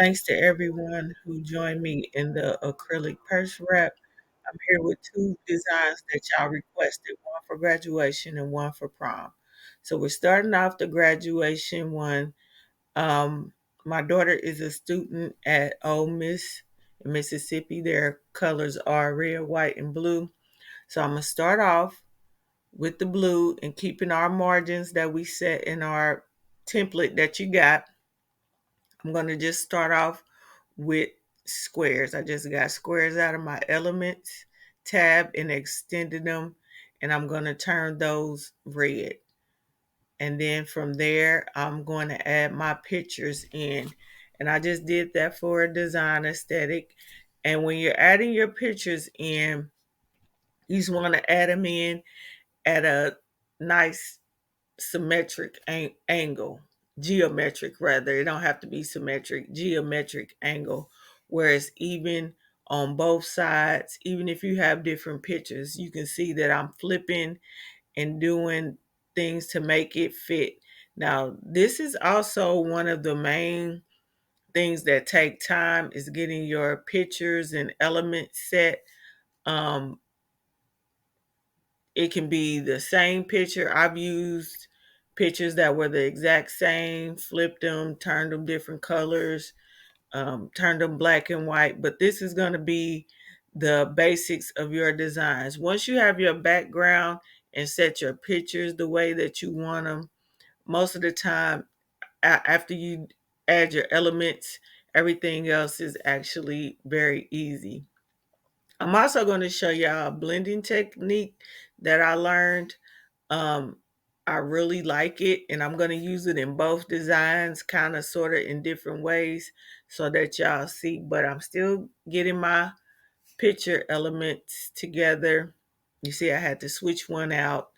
Thanks to everyone who joined me in the acrylic purse wrap. I'm here with two designs that y'all requested, one for graduation and one for prom. So we're starting off the graduation one. Um, my daughter is a student at Ole Miss in Mississippi. Their colors are red, white, and blue. So I'm gonna start off with the blue and keeping our margins that we set in our template that you got. I'm going to just start off with squares. I just got squares out of my elements tab and extended them, and I'm going to turn those red. And then from there, I'm going to add my pictures in. And I just did that for a design aesthetic. And when you're adding your pictures in, you just want to add them in at a nice symmetric angle, geometric rather. It don't have to be symmetric, geometric angle, where it's even on both sides. Even if you have different pictures, you can see that I'm flipping and doing things to make it fit. Now, this is also one of the main things that take time is getting your pictures and elements set. Um, it can be the same picture. I've used pictures that were the exact same, flipped them, turned them different colors, turned them black and white. But this is going to be the basics of your designs. Once you have your background and set your pictures the way that you want them, most of the time, after you add your elements, everything else is actually very easy. I'm also going to show y'all a blending technique that I learned. um, I really like it, and I'm going to use it in both designs, kind of sort of in different ways so that y'all see. But I'm still getting my picture elements together. You see, I had to switch one out,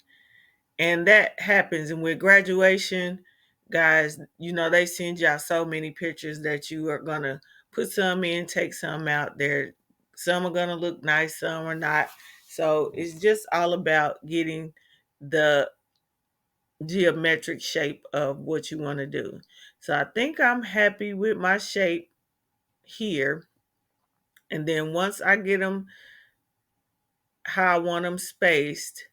and that happens. And with graduation, guys, they send y'all so many pictures that you are going to put some in, take some out there. Some are going to look nice, some are not. So it's just all about getting the geometric shape of what you want to do. So I think I'm happy with my shape here. And then once I get them how I want them spaced,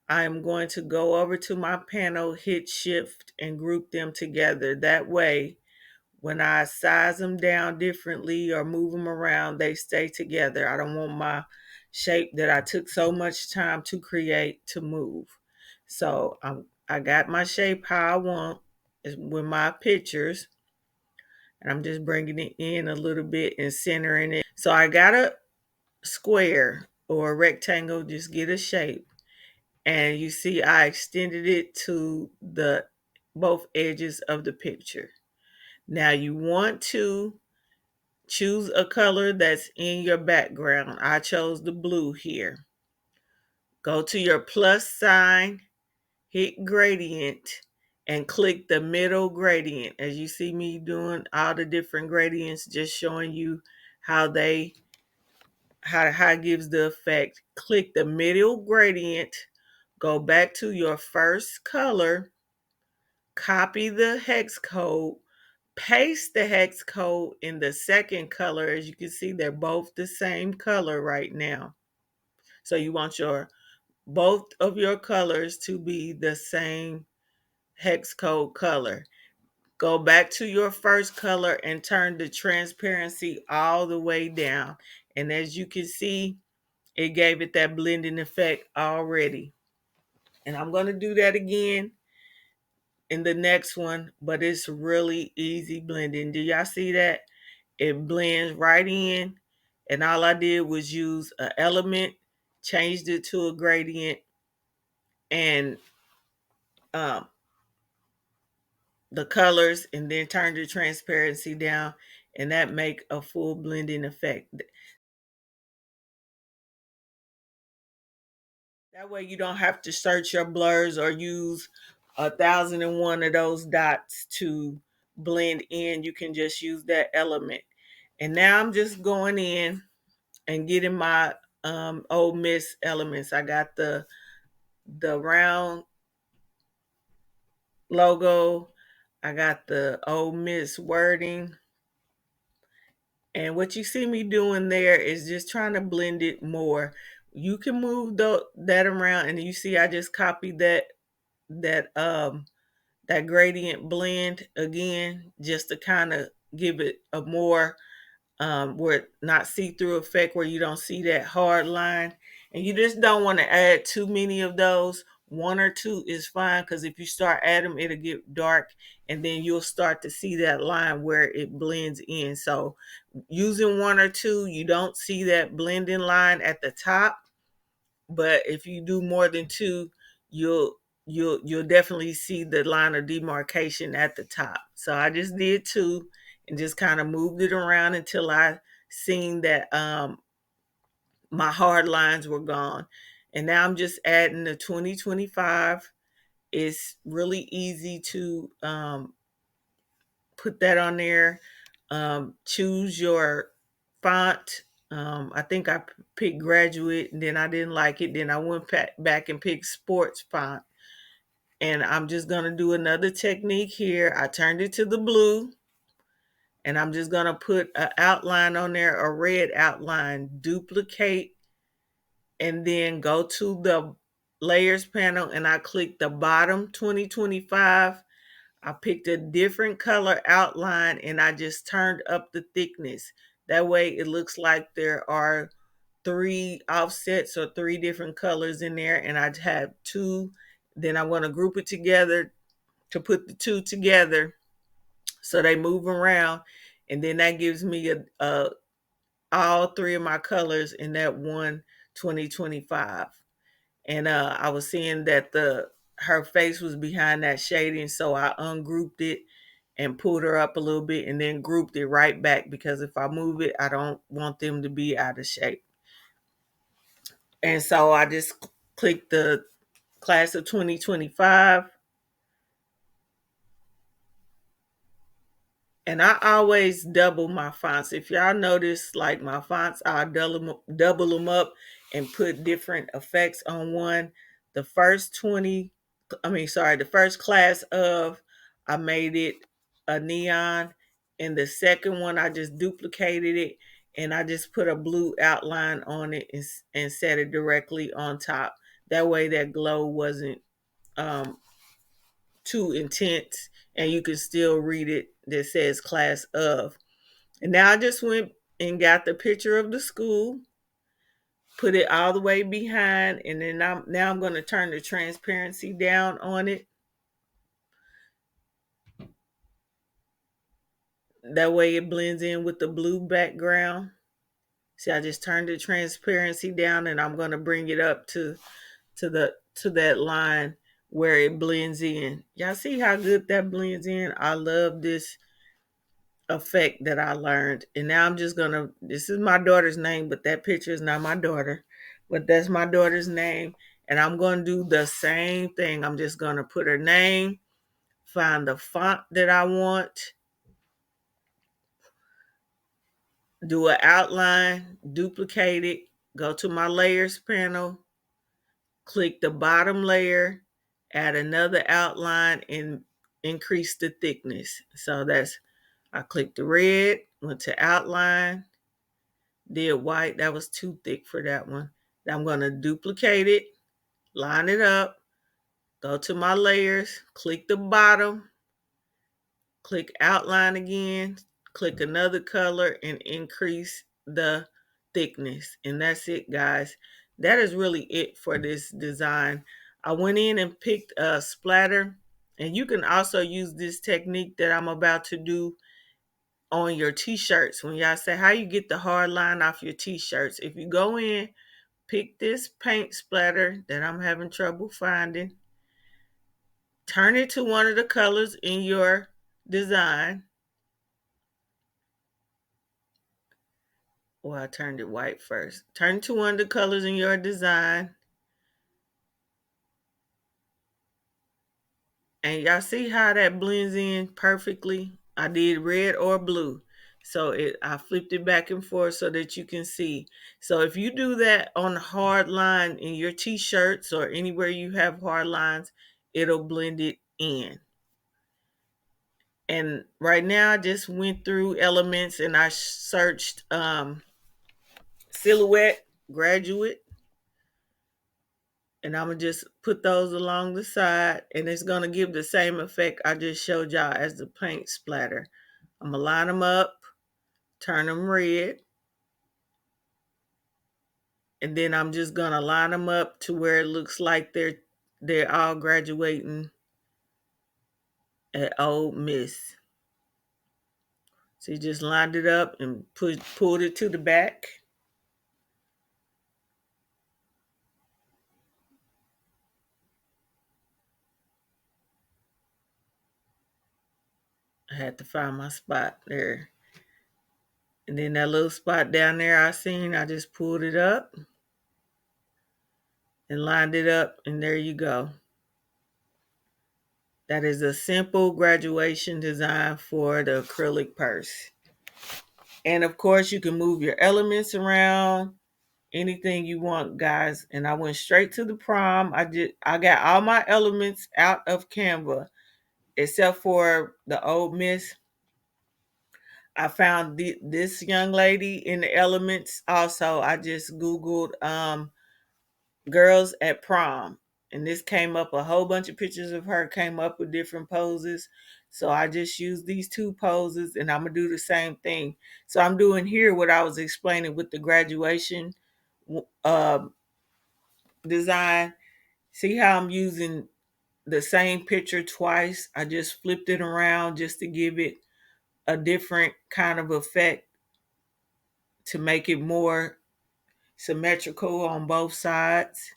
I'm going to go over to my panel, hit shift and group them together. That way, when I size them down differently or move them around, they stay together. I don't want my shape that I took so much time to create to move. So I got my shape how I want with my pictures, and I'm just bringing it in a little bit and centering it. So I got a square or a rectangle, just get a shape. And you see I extended it to the both edges of the picture. Now you want to choose a color that's in your background. I chose the blue here. Go to your plus sign, hit gradient, and click the middle gradient. As you see me doing all the different gradients, just showing you how how it gives the effect. Click the middle gradient, go back to your first color, copy the hex code, paste the hex code in the second color. As you can see, they're both the same color right now. So you want your both of your colors to be the same hex code color. Go back to your first color and turn the transparency all the way down. And as you can see, it gave it that blending effect already. And I'm going to do that again in the next one, but it's really easy blending. Do y'all see that? It blends right in, and all I did was use an element, changed it to a gradient, and um, the colors, and then turned the transparency down, and that make a full blending effect. That way you don't have to search your blurs or use 1,001 of those dots to blend in. You can just use that element. And now I'm just going in and getting my Ole Miss elements. I got the round logo. I got the Ole Miss wording. And what you see me doing there is just trying to blend it more. You can move that around, and you see I just copied that that gradient blend again, just to kind of give it a more where not see-through effect, where you don't see that hard line. And you just don't want to add too many of those. One or two is fine, because if you start adding them, it'll get dark, and then you'll start to see that line where it blends in. So using one or two, you don't see that blending line at the top. But if you do more than two, you'll you'll definitely see the line of demarcation at the top. So I just did two and just kind of moved it around until I seen that my hard lines were gone. And now I'm just adding the 2025. It's really easy to put that on there. Choose your font. I think I picked graduate, and then I didn't like it. Then I went back and picked sports font. And I'm just going to do another technique here. I turned it to the blue, and I'm just going to put an outline on there, a red outline, duplicate, and then go to the layers panel, and I click the bottom 2025. I picked a different color outline, and I just turned up the thickness. That way it looks like there are three offsets or three different colors in there, and I have two. Then I want to group it together to put the two together so they move around, and then that gives me a all three of my colors in that one 2025. And I was seeing that the her face was behind that shading, so I ungrouped it and pulled her up a little bit, and then grouped it right back, because if I move it, I don't want them to be out of shape. And so I just clicked the class of 2025. And I always double my fonts. If y'all notice, like my fonts, I double them up and put different effects on one. The first 20, the first class of, I made it a neon. And the second one, I just duplicated it, and I just put a blue outline on it and set it directly on top. That way that glow wasn't um, too intense, and you can still read it that says class of. And now I just went and got the picture of the school, put it all the way behind, and then I'm going to turn the transparency down on it. That way it blends in with the blue background. See, I just turned the transparency down, and I'm going to bring it up to that line where it blends in. Y'all see how good that blends in? I love this effect that I learned. And now I'm just gonna, this is my daughter's name, but that picture is not my daughter, but that's my daughter's name. And I'm gonna do the same thing. I'm just gonna put her name, find the font that I want, do an outline, duplicate it, go to my layers panel, click the bottom layer, add another outline, and increase the thickness. So that's, I clicked the red, went to outline, did white. That was too thick for that one. Now I'm going to duplicate it, line it up, go to my layers, click the bottom, click outline again, click another color, and increase the thickness. And that's it, guys. That is really it for this design. I went in and picked a splatter, and you can also use this technique that I'm about to do on your t-shirts. When y'all say how you get the hard line off your t-shirts, if you go in, pick this paint splatter that I'm having trouble finding, turn it to one of the colors in your design. Well, I turned it white first. Turn to one of the colors in your design. And y'all see how that blends in perfectly? I did red or blue. So I flipped it back and forth so that you can see. So if you do that on a hard line in your t-shirts or anywhere you have hard lines, it'll blend it in. And right now I just went through elements and I searched silhouette, graduate, and I'm gonna just put those along the side, and it's gonna give the same effect I just showed y'all as the paint splatter. I'm gonna line them up, turn them red, and then I'm just gonna line them up to where it looks like they're all graduating at Old Miss. So you just lined it up and pulled it to the back. I had to find my spot there. And then that little spot down there I seen, I just pulled it up and lined it up, and there you go. That is a simple graduation design for the acrylic purse. And of course, you can move your elements around, anything you want, guys. And I went straight to the prom. I got all my elements out of Canva, except for the Old Miss. I found this young lady in the elements. Also, I just Googled girls at prom, and this came up. A whole bunch of pictures of her came up with different poses. So I just used these two poses, and I'm gonna do the same thing. So I'm doing here what I was explaining with the graduation uh, design. See how I'm using the same picture twice? I just flipped it around just to give it a different kind of effect, to make it more symmetrical on both sides.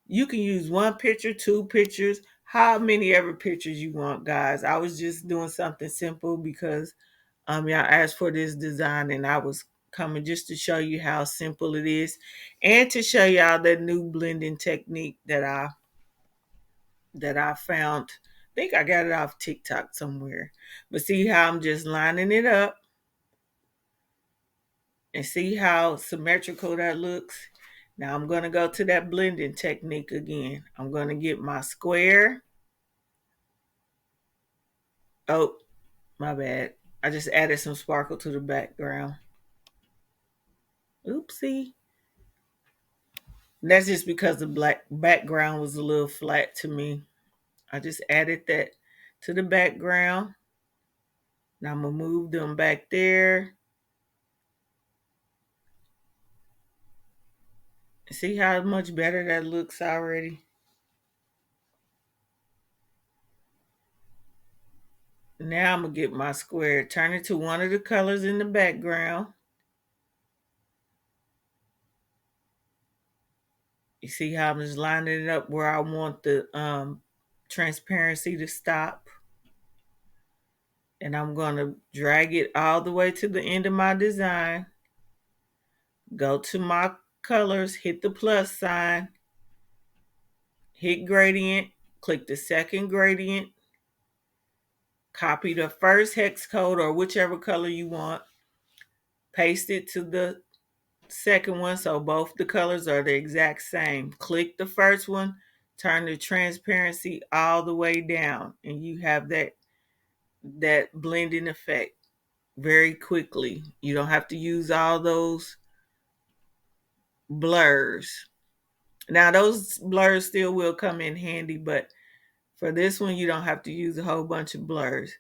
You can use one picture, two pictures, how many ever pictures you want, guys. I was just doing something simple because y'all asked for this design, and I was coming just to show you how simple it is, and to show y'all that new blending technique that I found. I think I got it off TikTok somewhere. But see how I'm just lining it up, and see how symmetrical that looks. Now I'm going to go to that blending technique again. I'm going to get my square. Oh, my bad. I just added some sparkle to the background. Oopsie. That's just because the black background was a little flat to me. I just added that to the background. Now I'm going to move them back there. See how much better that looks already? Now I'm going to get my square, turn it to one of the colors in the background. You see how I'm just lining it up where I want the transparency to stop. And I'm going to drag it all the way to the end of my design. Go to my colors, hit the plus sign, hit gradient, click the second gradient, copy the first hex code or whichever color you want, paste it to the second one so both the colors are the exact same. Click the first one, turn the transparency all the way down, and you have that blending effect very quickly. You don't have to use all those blurs. Now those blurs still will come in handy, but for this one you don't have to use a whole bunch of blurs.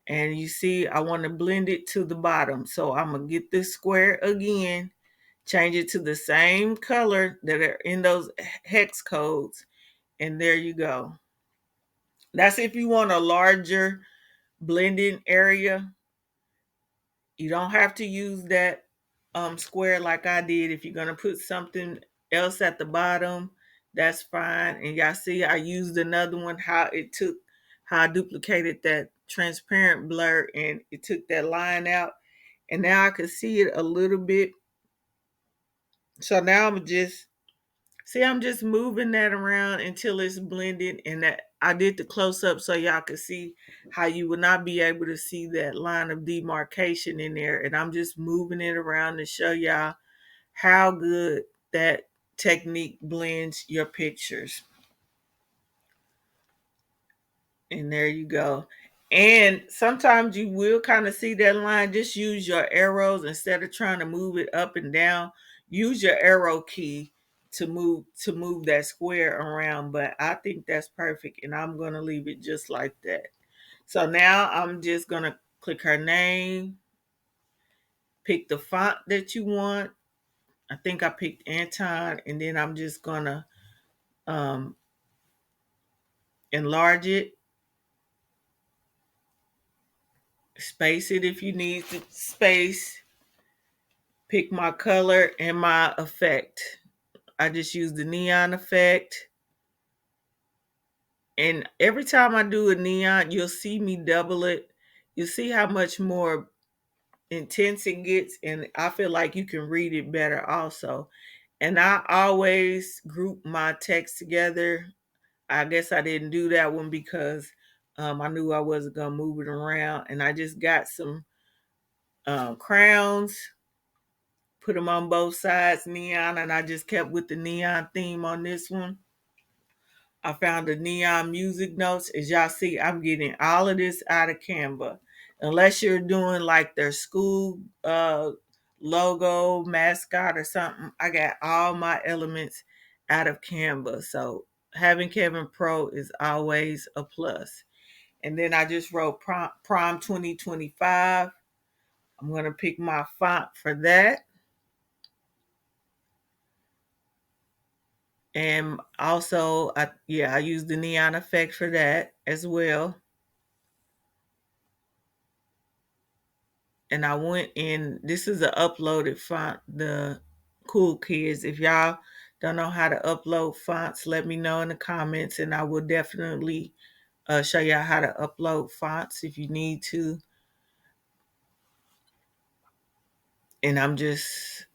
And you see I want to blend it to the bottom, so I'm gonna get this square again, change it to the same color that are in those hex codes, and there you go. That's if you want a larger blending area. You don't have to use that square like I did. If you're gonna put something else at the bottom, that's fine. And y'all see I used another one, how I duplicated that transparent blur and it took that line out. And now I can see it a little bit. So now I'm just moving that around until it's blended, and that I did the close up so y'all could see how you would not be able to see that line of demarcation in there. And I'm just moving it around to show y'all how good that technique blends your pictures. And there you go. And sometimes you will kind of see that line. Just use your arrows instead of trying to move it up and down. Use your arrow key to move that square around. But I think that's perfect, and I'm gonna leave it just like that. So now I'm just gonna click her name, pick the font that you want. I think I picked Anton, and then I'm just gonna um, enlarge it, space it if you need to space, pick my color and my effect. I just use the neon effect. And every time I do a neon, you'll see me double it. You'll see how much more intense it gets. And I feel like you can read it better also. And I always group my text together. I guess I didn't do that one because I knew I wasn't going to move it around. And I just got some crowns, put them on both sides, neon. And I just kept with the neon theme on this one. I found the neon music notes. As y'all see, I'm getting all of this out of Canva. Unless you're doing like their school logo, mascot, or something, I got all my elements out of Canva. So having Kevin Pro is always a plus. And then I just wrote Prom 2025. I'm going to pick my font for that. And also, I use the neon effect for that as well. And I went in. This is an uploaded font, the Cool Kids. If y'all don't know how to upload fonts, let me know in the comments, and I will definitely show y'all how to upload fonts if you need to. And I'm just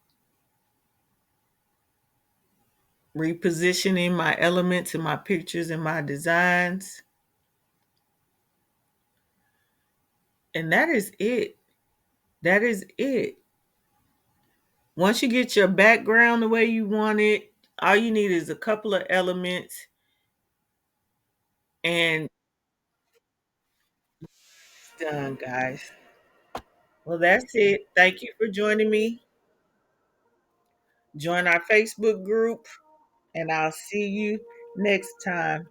repositioning my elements and my pictures and my designs. And that is it. That is it. Once you get your background the way you want it, all you need is a couple of elements, and it's done, guys. Well, that's it. Thank you for joining me. Join our Facebook group, and I'll see you next time.